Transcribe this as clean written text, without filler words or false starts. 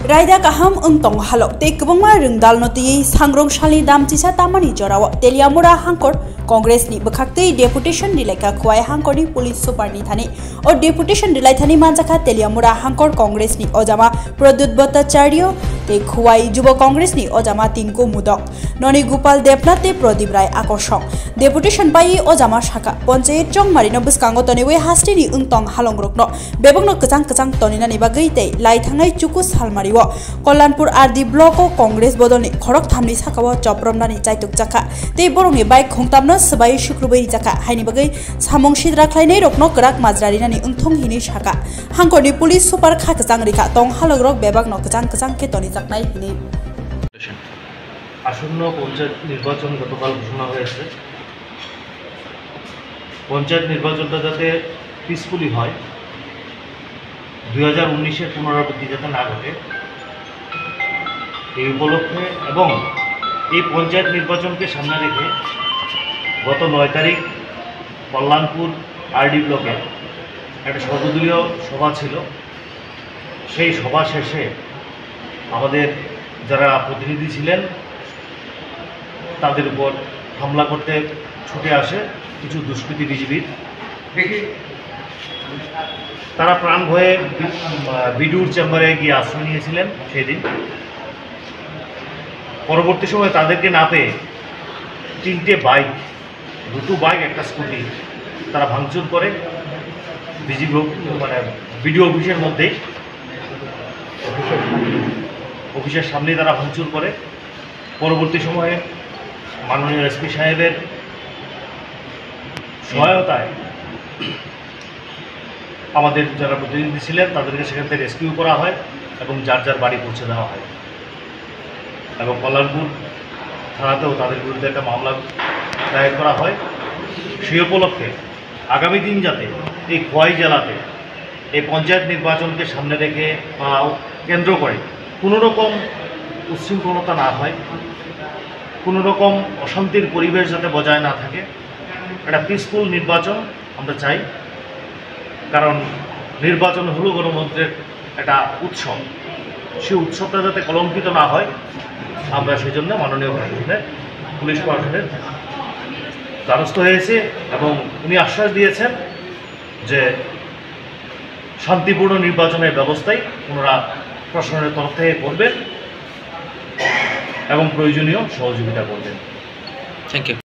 Raida kaham untong halok te kubangma rungdal noti sangrong shali dam chisa tamani jorawa Teliamura hangkor Congress ni bekhakte deputation dileka khwai hangkor ni police super ni thani or deputation dilai thani manjaka Teliamura hangkor Congress ni ojama Pradut Bhattacharya te khwai Jubo Congress ni ojama Tinku Mudok Noni Gopal Debnath te Pradip Rai akorsong deputation pai ojama shaka Panchayat Chongmari no buskango tonewe hasti ni untong halongrokno bebongno kecang tonina ni bagai te lai thangai chukus halmari Kollanpur RD Block Congress bodolni khorok thamni sakao chopromnani chaituk jaka te borongni bike khongtamno sabai shukrubai jaka haini bagai samong sidra khlainai rokno krak majrari nani ungthong hini saka hangkorni police super khakjang rika tong halogrok bebagno kecang ke toni jaknai hini আসন্ন পঞ্চায়েত নির্বাচন গতকাল ঘোষণা হয়েছে পঞ্চায়েত নির্বাচনটা যাতে peacefully হয় 2019 এর পুনরাবৃত্তি যাতে না ঘটে এই উপলক্ষে এবং এই পঞ্চায়েত নির্বাচনকে সামনে রেখে গত 9 তারিখ কল্যাণপুর আরডি ব্লকে একটা সর্বদলীয় সভা ছিল সেই সভা শেষে আমাদের যারা প্রতিনিধি ছিলেন তাদের উপর হামলা করতে ছুটে আসে কিছু দুষ্কৃতী বিজিবি তারা প্রাণ ভয়ে বিডিওর চেম্বারে গিয়ে আশ্রয় নিয়েছিলেন সেই দিন পরবর্তী সময়ে তাদেরকে না পেয়ে 3টে বাইক 2টো বাইক একটা স্কুটি তারা ভাঙচুর করে বিজিবি বিডিও অফিসের মধ্যেই অফিসের সামনেই তারা ভাঙচুর করে পরবর্তী সময়ে মাননীয় এসপি সাহেবের সহায়তায় আমাদের যারা প্রতিনিধি ছিলেন তাদেরকে সেখান থেকে রেস্কিউ করা হয় এবং যার যার বাড়ি পৌঁছে দেওয়া হয় এবং কল্যাণপুর থানাতেও তাদের বিরুদ্ধে একটা মামলা দায়ের করা হয় সেই উপলক্ষে আগামী দিন যাতে এই খোয়াই জেলাতে এই পঞ্চায়েত নির্বাচনকে সামনে রেখে বা কেন্দ্র করে কোনো রকম উচ্ছৃঙ্খলতা না হয় কোনো রকম অশান্তির পরিবেশ যাতে বজায় না থাকে একটা পিসফুল নির্বাচন আমরা চাই কারণ নির্বাচন হলো গণতন্ত্রের একটা উৎসব সেই উৎসবটা যাতে কলঙ্কিত না হয় আমরা সেই জন্য মাননীয় পুলিশ প্রশাসনের দ্বারস্থ হয়েছে এবং উনি আশ্বাস দিয়েছেন যে শান্তিপূর্ণ নির্বাচনের ব্যবস্থাই ওনারা প্রশাসনের তরফ থেকে করবেন এবং প্রয়োজনীয় সহযোগিতা করবেন। Thank you.